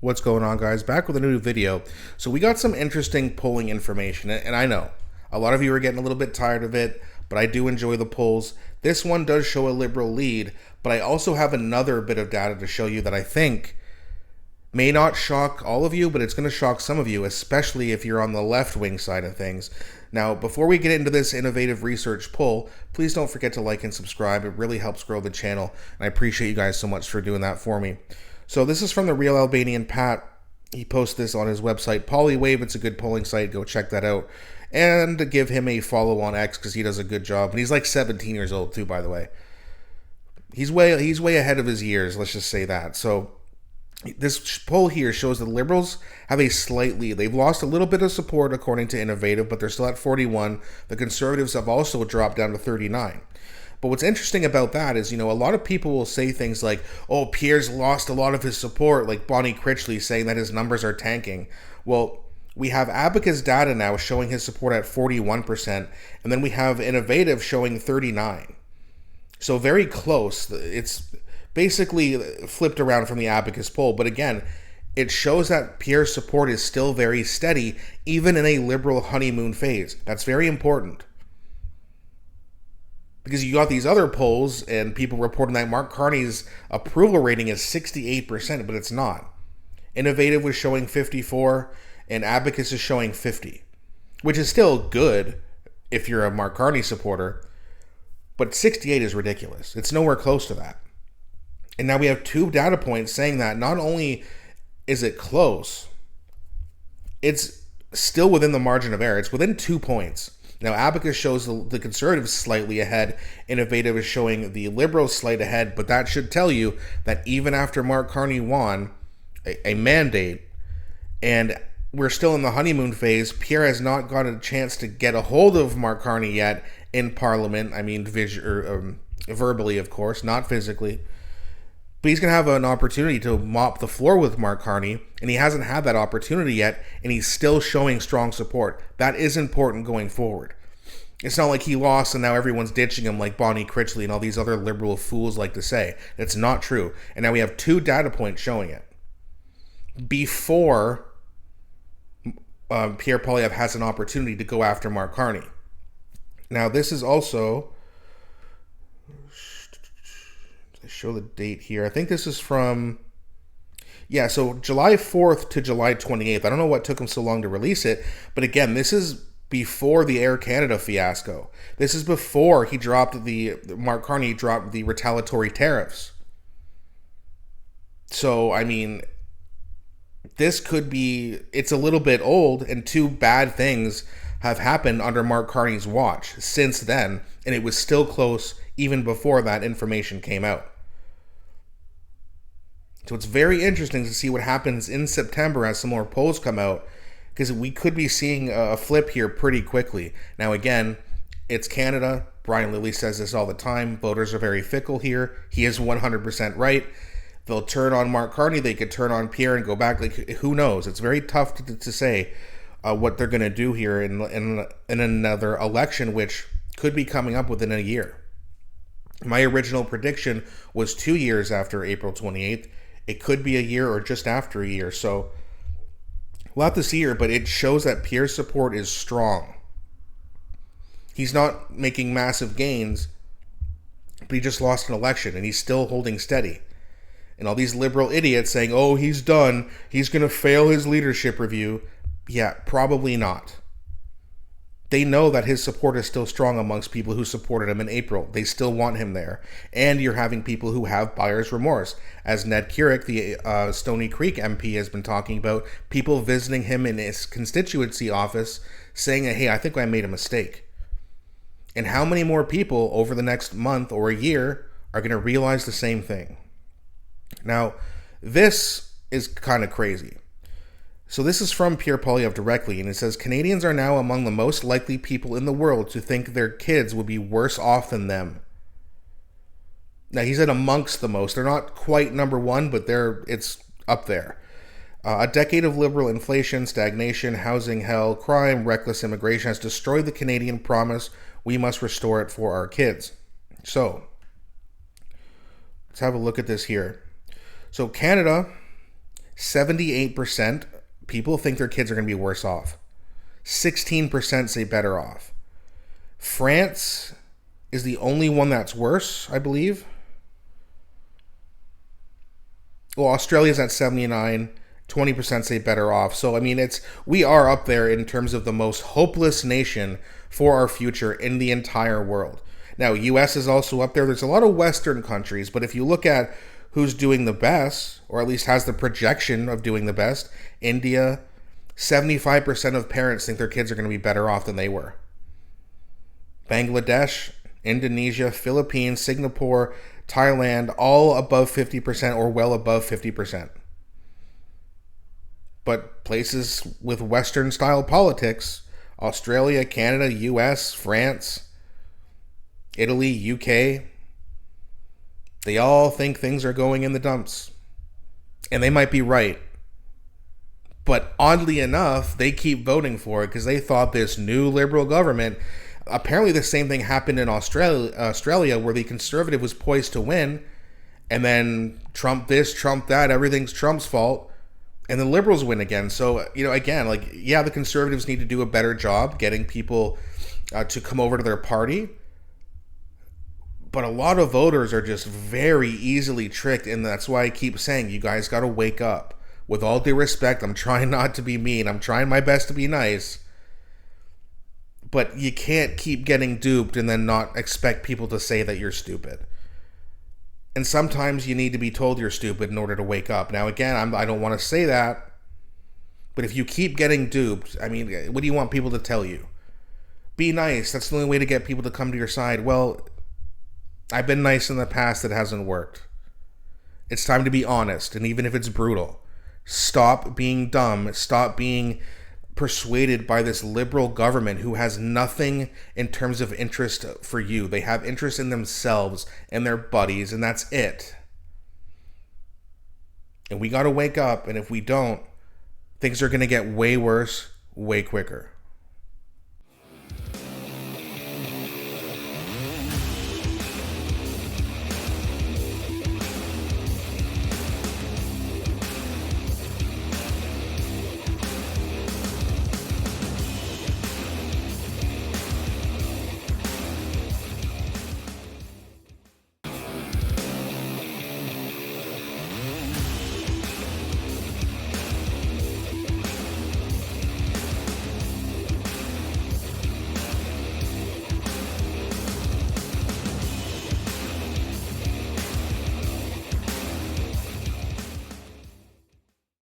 What's going on, guys? Back with a new video. So we got some interesting polling information, and I know a lot of you are getting a little bit tired of it, but I do enjoy the polls. This one does show a Liberal lead, but I also have another bit of data to show you that I think may not shock all of you, but it's going to shock some of you, especially if you're on the left-wing side of things. Now, before we get into this innovative research poll, please don't forget to like and subscribe. It really helps grow the channel, and I appreciate you guys so much for doing that for me. So this is from the Real Albanian Pat. He posts this on his website, Poilievre. It's a good polling site. Go check that out. And give him a follow on X because he does a good job. And he's like 17 years old too, by the way. He's way ahead of his years, let's just say that. So this poll here shows that the Liberals have a slight lead. They've lost a little bit of support according to Innovative, but they're still at 41. The Conservatives have also dropped down to 39. But what's interesting about that is, a lot of people will say things like, oh, Pierre's lost a lot of his support, like Bonnie Critchley saying that his numbers are tanking. Well, we have Abacus data now showing his support at 41%, and then we have Innovative showing 39%. So very close. It's basically flipped around from the Abacus poll, but again, it shows that Pierre's support is still very steady, even in a Liberal honeymoon phase. That's very important. Because you got these other polls and people reporting that markcarney's approval rating is 68%, but it's not. Innovative was showing 54%, and Abacus is showing 50%, which is still good if you're a markcarney supporter, but 68% is ridiculous. It's nowhere close to that. And now we have two data points saying that not only is it close, it's still within the margin of error. It's within 2 points. Now, Abacus shows the Conservatives slightly ahead. Innovative is showing the Liberals slight ahead, but that should tell you that even after markcarney won a mandate, and we're still in the honeymoon phase, Pierre has not got a chance to get a hold of markcarney yet in Parliament. I mean, verbally, of course, not physically. But he's going to have an opportunity to mop the floor with markcarney, and he hasn't had that opportunity yet, and he's still showing strong support. That is important going forward. It's not like he lost and now everyone's ditching him like Bonnie Critchley and all these other Liberal fools like to say. That's not true. And now we have two data points showing it. Before Pierre Poilievre has an opportunity to go after markcarney. Now this is also... show the date here. I think this is from, so July 4th to July 28th. I don't know what took him so long to release it, but again, this is before the Air Canada fiasco. This is before markcarney dropped the retaliatory tariffs. So, I mean, it's a little bit old, and two bad things have happened under markcarney's watch since then, and it was still close even before that information came out. So it's very interesting to see what happens in September as some more polls come out, because we could be seeing a flip here pretty quickly. Now again, it's Canada. Brian Lilly says this all the time. Voters are very fickle here. He is 100% right. They'll turn on markcarney. They could turn on Pierre and go back. Like, who knows? It's very tough to say what they're going to do here in another election, which could be coming up within a year. My original prediction was 2 years after April 28th. It could be a year or just after a year. So we'll have to see here, but it shows that Pierre's support is strong. He's not making massive gains, but he just lost an election and he's still holding steady. And all these Liberal idiots saying, oh, he's done. He's going to fail his leadership review. Yeah, probably not. They know that his support is still strong amongst people who supported him in April. They still want him there. And you're having people who have buyer's remorse. As Ned Keurig, the Stony Creek MP, has been talking about, people visiting him in his constituency office saying, hey, I think I made a mistake. And how many more people over the next month or a year are going to realize the same thing? Now, this is kind of crazy. So this is from Pierre Poilievre directly, and it says, Canadians are now among the most likely people in the world to think their kids will be worse off than them. Now, he said amongst the most. They're not quite number one, but it's up there. A decade of liberal inflation, stagnation, housing hell, crime, reckless immigration has destroyed the Canadian promise. We must restore it for our kids. So, let's have a look at this here. So Canada 78% people think their kids are going to be worse off. 16% say better off. France is the only one that's worse, I believe. Well, Australia's at 79. 20% say better off. So, I mean, we are up there in terms of the most hopeless nation for our future in the entire world. Now, US is also up there. There's a lot of Western countries, but if you look at who's doing the best, or at least has the projection of doing the best, India, 75% of parents think their kids are going to be better off than they were. Bangladesh, Indonesia, Philippines, Singapore, Thailand, all above 50% or well above 50%. But places with Western-style politics, Australia, Canada, US, France, Italy, UK, they all think things are going in the dumps. And they might be right. But oddly enough, they keep voting for it because they thought this new Liberal government... Apparently the same thing happened in Australia where the Conservative was poised to win, and then Trump this, Trump that, everything's Trump's fault, and the Liberals win again. So, again, the Conservatives need to do a better job getting people to come over to their party, but a lot of voters are just very easily tricked, and that's why I keep saying, you guys got to wake up. With all due respect, I'm trying not to be mean, I'm trying my best to be nice, but you can't keep getting duped and then not expect people to say that you're stupid. And sometimes you need to be told you're stupid in order to wake up. Now, again, I don't want to say that, but if you keep getting duped, I mean, what do you want people to tell you? Be nice. That's the only way to get people to come to your side. Well, I've been nice in the past. It hasn't worked. It's time to be honest, and even if it's brutal, stop being dumb. Stop being persuaded by this liberal government who has nothing in terms of interest for you. They have interest in themselves and their buddies, and that's it. And we got to wake up, and if we don't, things are going to get way worse, way quicker.